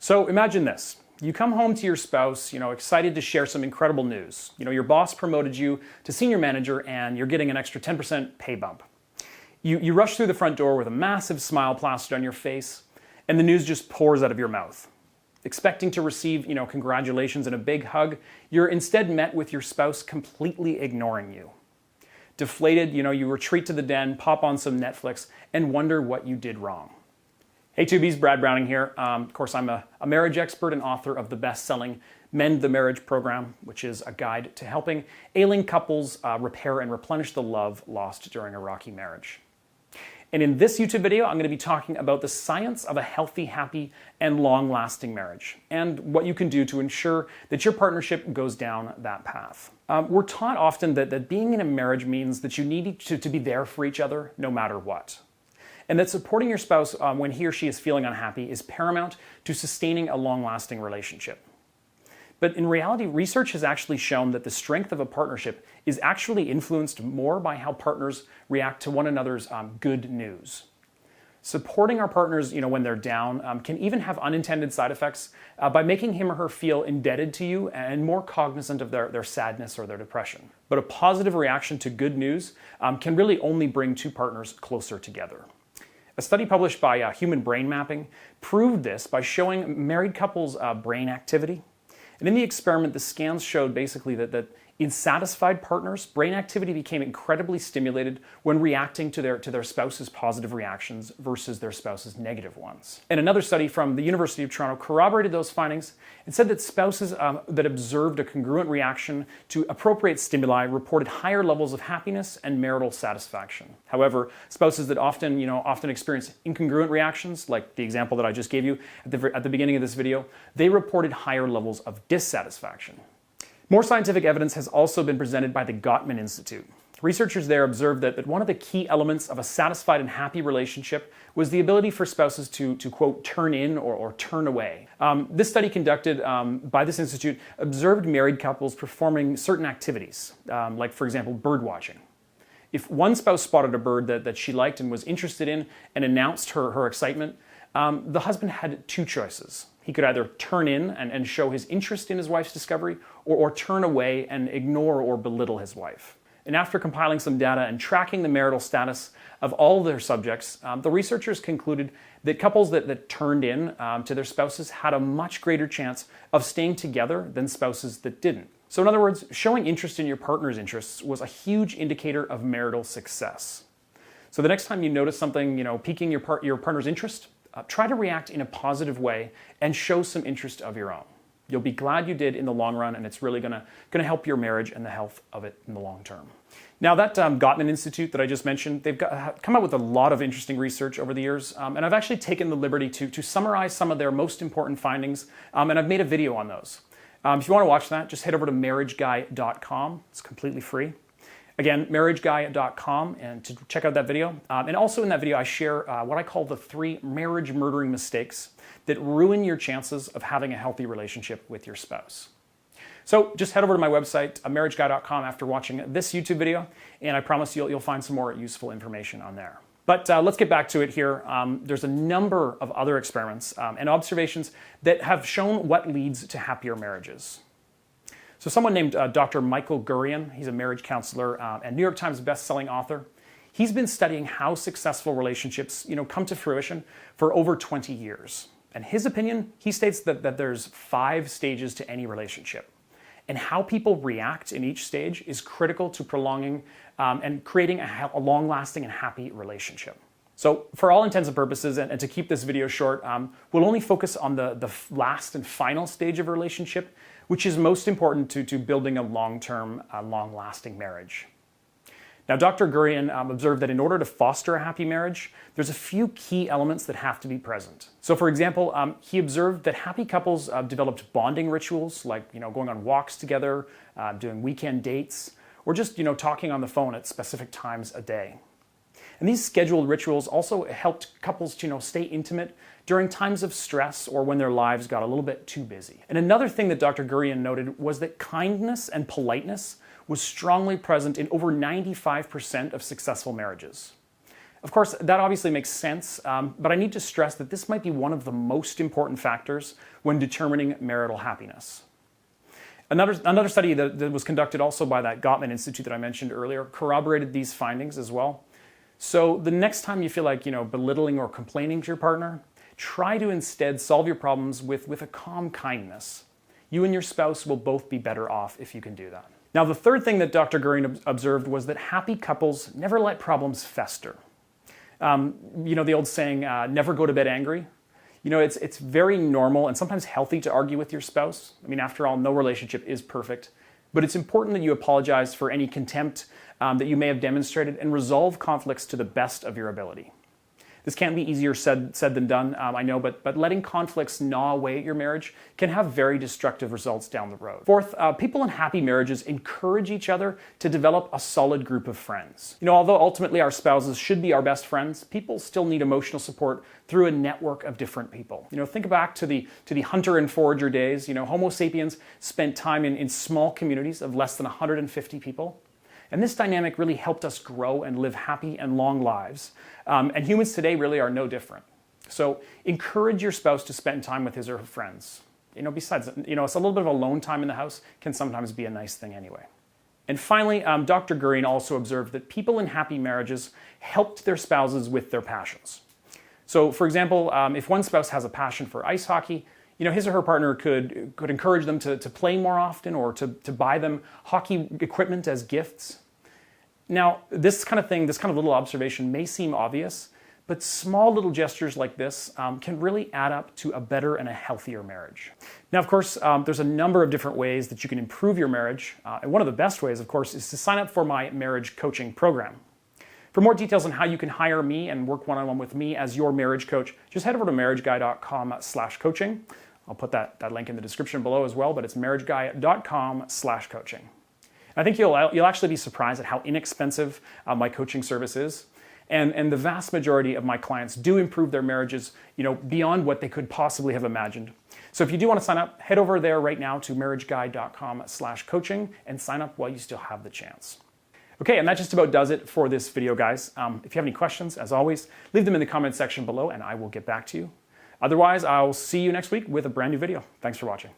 So imagine this. You come home to your spouse, excited to share some incredible news. Your boss promoted you to senior manager and you're getting an extra 10% pay bump. You rush through the front door with a massive smile plastered on your face, and the news just pours out of your mouth. Expecting to receive, congratulations and a big hug, you're instead met with your spouse completely ignoring you. Deflated, you retreat to the den, pop on some Netflix, and wonder what you did wrong. Hey Tubies, Brad Browning here. Of course, I'm a marriage expert and author of the best-selling Mend the Marriage program, which is a guide to helping ailing couples repair and replenish the love lost during a rocky marriage. And in this YouTube video, I'm going to be talking about the science of a healthy, happy, and long-lasting marriage, and what you can do to ensure that your partnership goes down that path. We're taught often that being in a marriage means that you need to be there for each other no matter what. And that supporting your spouse when he or she is feeling unhappy is paramount to sustaining a long-lasting relationship. But in reality, research has actually shown that the strength of a partnership is actually influenced more by how partners react to one another's good news. Supporting our partners, when they're down, can even have unintended side effects by making him or her feel indebted to you and more cognizant of their sadness or their depression. But a positive reaction to good news can really only bring two partners closer together. A study published by Human Brain Mapping proved this by showing married couples' brain activity. And in the experiment, the scans showed basically that in satisfied partners, brain activity became incredibly stimulated when reacting to their spouse's positive reactions versus their spouse's negative ones. And another study from the University of Toronto corroborated those findings and said that spouses that observed a congruent reaction to appropriate stimuli reported higher levels of happiness and marital satisfaction. However, spouses that often experience incongruent reactions, like the example that I just gave you at the beginning of this video, they reported higher levels of dissatisfaction. More scientific evidence has also been presented by the Gottman Institute. Researchers there observed that one of the key elements of a satisfied and happy relationship was the ability for spouses to quote, turn in or turn away. This study conducted by this institute observed married couples performing certain activities, like, for example, bird watching. If one spouse spotted a bird that she liked and was interested in and announced her excitement, the husband had two choices. He could either turn in and show his interest in his wife's discovery, or turn away and ignore or belittle his wife. And after compiling some data and tracking the marital status of all their subjects, the researchers concluded that couples that turned in to their spouses had a much greater chance of staying together than spouses that didn't. So in other words, showing interest in your partner's interests was a huge indicator of marital success. So the next time you notice something, piquing your partner's interest, try to react in a positive way and show some interest of your own. You'll be glad you did in the long run, and it's really going to help your marriage and the health of it in the long term. Now, that Gottman Institute that I just mentioned, they've come up with a lot of interesting research over the years, and I've actually taken the liberty to summarize some of their most important findings, and I've made a video on those. If you want to watch that, just head over to marriageguy.com. It's completely free. Again, marriageguy.com, and to check out that video. And also in that video, I share what I call the 3 marriage-murdering mistakes that ruin your chances of having a healthy relationship with your spouse. So just head over to my website, marriageguy.com, after watching this YouTube video, and I promise you'll find some more useful information on there. But let's get back to it here. There's a number of other experiments and observations that have shown what leads to happier marriages. So someone named Dr. Michael Gurian, he's a marriage counselor and New York Times best-selling author. He's been studying how successful relationships, come to fruition for over 20 years. And his opinion, he states that there's 5 stages to any relationship. And how people react in each stage is critical to prolonging and creating a long-lasting and happy relationship. So for all intents and purposes, and to keep this video short, we'll only focus on the last and final stage of a relationship, which is most important to building a long-term, long-lasting marriage. Now, Dr. Gurian observed that in order to foster a happy marriage, there's a few key elements that have to be present. So for example, he observed that happy couples developed bonding rituals, like going on walks together, doing weekend dates, or just talking on the phone at specific times a day. And these scheduled rituals also helped couples to stay intimate during times of stress or when their lives got a little bit too busy. And another thing that Dr. Gurian noted was that kindness and politeness was strongly present in over 95% of successful marriages. Of course, that obviously makes sense, but I need to stress that this might be one of the most important factors when determining marital happiness. Another study that was conducted also by that Gottman Institute that I mentioned earlier corroborated these findings as well. So the next time you feel like, belittling or complaining to your partner, try to instead solve your problems with a calm kindness. You and your spouse will both be better off if you can do that. Now, the third thing that Dr. Gurin observed was that happy couples never let problems fester. The old saying, never go to bed angry. It's very normal and sometimes healthy to argue with your spouse. I mean, after all, no relationship is perfect. But it's important that you apologize for any contempt that you may have demonstrated and resolve conflicts to the best of your ability. This can be easier said than done, I know, but letting conflicts gnaw away at your marriage can have very destructive results down the road. Fourth, people in happy marriages encourage each other to develop a solid group of friends. Although ultimately our spouses should be our best friends, people still need emotional support through a network of different people. Think back to the hunter and forager days. Homo sapiens spent time in small communities of less than 150 people. And this dynamic really helped us grow and live happy and long lives. And humans today really are no different. So encourage your spouse to spend time with his or her friends. Besides, it's a little bit of alone time in the house can sometimes be a nice thing anyway. And finally, Dr. Gurin also observed that people in happy marriages helped their spouses with their passions. So for example, if one spouse has a passion for ice hockey, his or her partner could encourage them to play more often or to buy them hockey equipment as gifts. Now, this kind of little observation may seem obvious, but small little gestures like this can really add up to a better and a healthier marriage. Now, of course, there's a number of different ways that you can improve your marriage. And one of the best ways, of course, is to sign up for my marriage coaching program. For more details on how you can hire me and work one-on-one with me as your marriage coach, just head over to marriageguy.com/coaching. I'll put that link in the description below as well, but it's marriageguy.com/coaching. I think you'll actually be surprised at how inexpensive my coaching service is. And the vast majority of my clients do improve their marriages, beyond what they could possibly have imagined. So if you do want to sign up, head over there right now to marriageguy.com/coaching and sign up while you still have the chance. Okay, and that just about does it for this video, guys. If you have any questions, as always, leave them in the comment section below and I will get back to you. Otherwise, I'll see you next week with a brand new video. Thanks for watching.